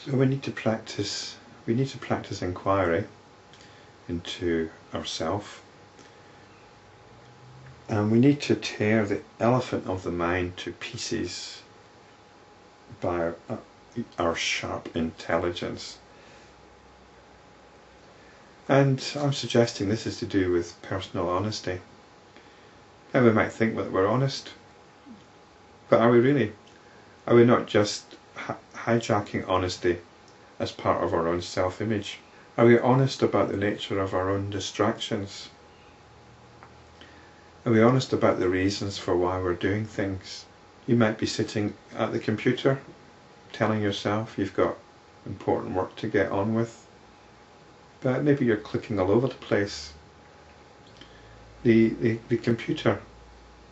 So we need to practice inquiry into ourself, and we need to tear the elephant of the mind to pieces by our sharp intelligence. And I'm suggesting this is to do with personal honesty. Now we might think that we're honest, but are we really? Are we not just hijacking honesty as part of our own self-image? Are we honest about the nature of our own distractions? Are we honest about the reasons for why we're doing things? You might be sitting at the computer telling yourself you've got important work to get on with, but maybe you're clicking all over the place. The computer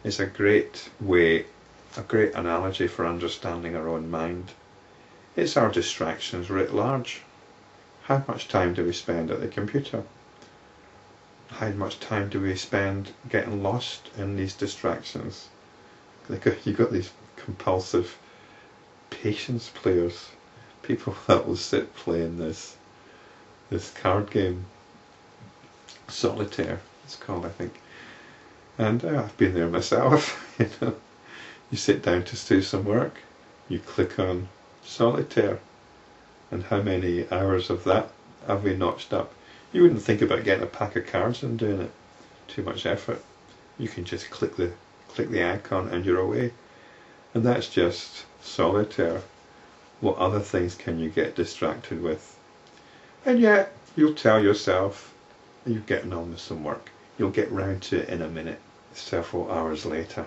is a great analogy for understanding our own mind. It's our distractions writ large. How much time do we spend at the computer? How much time do we spend getting lost in these distractions? You've got these compulsive patience players, people that will sit playing this card game, solitaire it's called, I think. And I've been there myself. You sit down to do some work, you click on solitaire, and how many hours of that have we notched up? You wouldn't think about getting a pack of cards and doing it. Too much effort. You can just click the icon and you're away. And that's just solitaire. What other things can you get distracted with? And yet you'll tell yourself you're getting on with some work. You'll get round to it in a minute, several hours later.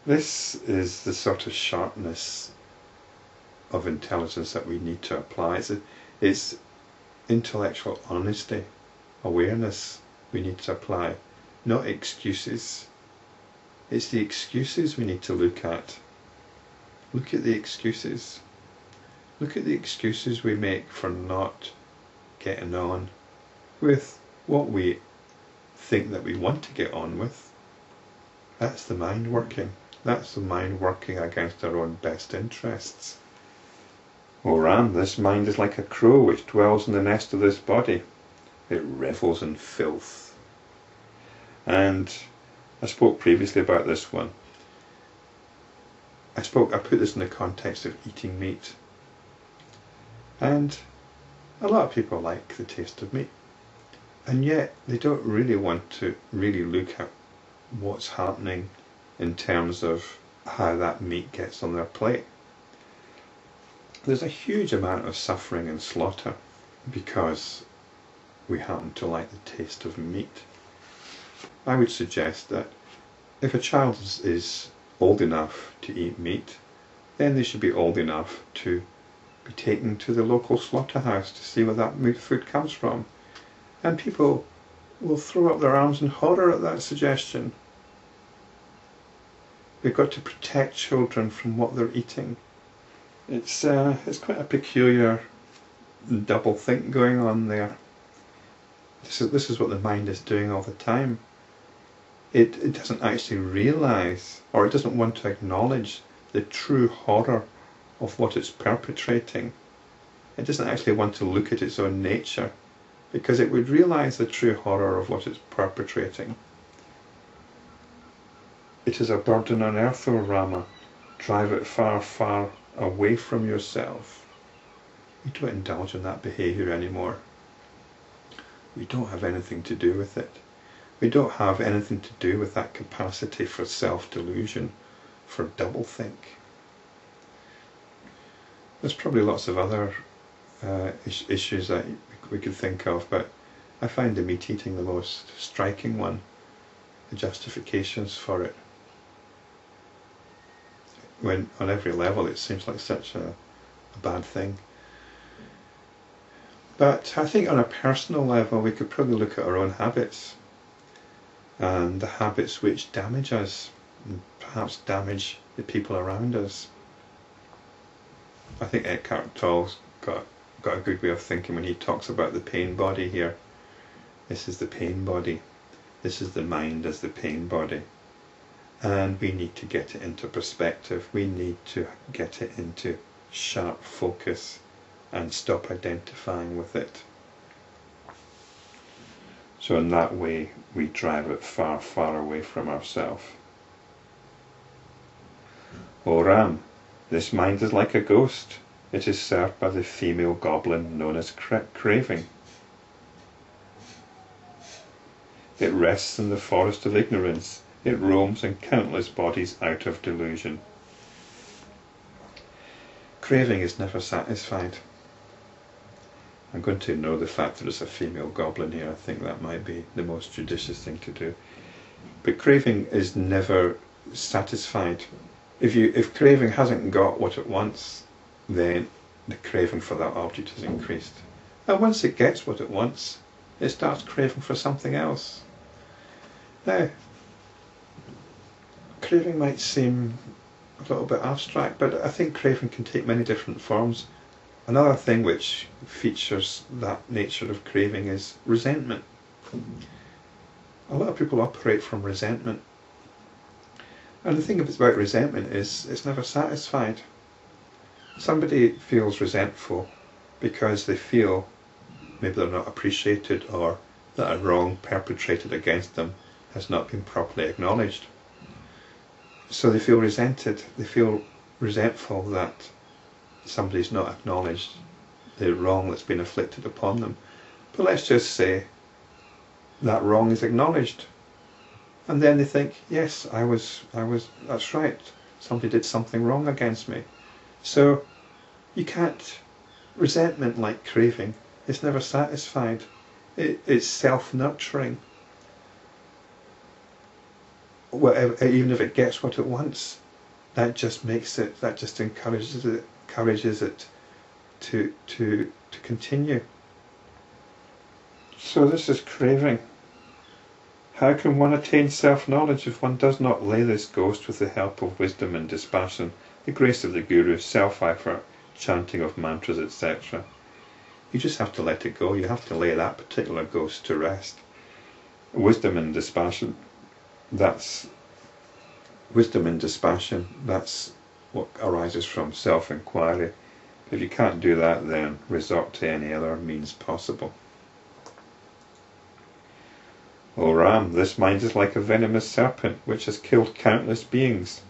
This is the sort of sharpness of intelligence that we need to apply. It's intellectual honesty, awareness we need to apply, not excuses. It's the excuses we need to look at. Look at the excuses. Look at the excuses we make for not getting on with what we think that we want to get on with. That's the mind working. That's the mind working against our own best interests. O Ram, this mind is like a crow which dwells in the nest of this body. It revels in filth. And I spoke previously about this one. I put this in the context of eating meat. And a lot of people like the taste of meat. And yet they don't really want to really look at what's happening in terms of how that meat gets on their plate. There's a huge amount of suffering and slaughter because we happen to like the taste of meat. I would suggest that if a child is old enough to eat meat, then they should be old enough to be taken to the local slaughterhouse to see where that meat food comes from. And people will throw up their arms in horror at that suggestion. We've got to protect children from what they're eating. It's quite a peculiar double think going on there. This is what the mind is doing all the time. It doesn't actually realise, or it doesn't want to acknowledge the true horror of what it's perpetrating. It doesn't actually want to look at its own nature, because it would realise the true horror of what it's perpetrating. It is a burden on earth, O Rama. Drive it far, far away from yourself. We don't indulge in that behaviour anymore. We don't have anything to do with it. We don't have anything to do with that capacity for self-delusion, for doublethink. There's probably lots of other issues that we could think of, but I find the meat eating the most striking one, the justifications for it. When on every level it seems like such a bad thing. But I think on a personal level we could probably look at our own habits and the habits which damage us and perhaps damage the people around us. I think Eckhart Tolle's got a good way of thinking when he talks about the pain body here. This is the pain body. This is the mind as the pain body. and we need to get it into perspective. We need to get it into sharp focus and stop identifying with it. So in that way we drive it far, far away from ourselves. O Ram, this mind is like a ghost. It is served by the female goblin known as Craving. It rests in the forest of ignorance. It roams in countless bodies out of delusion. Craving is never satisfied. I'm going to ignore the fact that there's a female goblin here. I think that might be the most judicious thing to do. But craving is never satisfied. If craving hasn't got what it wants, then the craving for that object has increased. And once it gets what it wants, it starts craving for something else. Now, craving might seem a little bit abstract, but I think craving can take many different forms. Another thing which features that nature of craving is resentment. A lot of people operate from resentment. And the thing about resentment is it's never satisfied. Somebody feels resentful because they feel maybe they're not appreciated, or that a wrong perpetrated against them has not been properly acknowledged. So they feel resented, they feel resentful that somebody's not acknowledged the wrong that's been inflicted upon them. But let's just say that wrong is acknowledged. And then they think, yes, that's right, somebody did something wrong against me. So you can't, resentment, like craving, it's never satisfied. It's self-nurturing. Even if it gets what it wants, that just encourages it to continue. So this is craving. How can one attain self-knowledge if one does not lay this ghost with the help of wisdom and dispassion, the grace of the Guru, self-effort, chanting of mantras, etc.? You just have to let it go. You have to lay that particular ghost to rest. Wisdom and dispassion, that's what arises from self-enquiry. If you can't do that, then resort to any other means possible. O Ram, this mind is like a venomous serpent which has killed countless beings.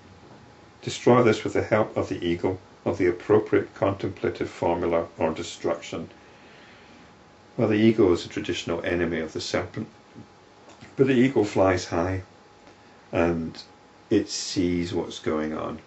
Destroy this with the help of the eagle, of the appropriate contemplative formula or destruction. Well, the eagle is a traditional enemy of the serpent, but the eagle flies high and it sees what's going on.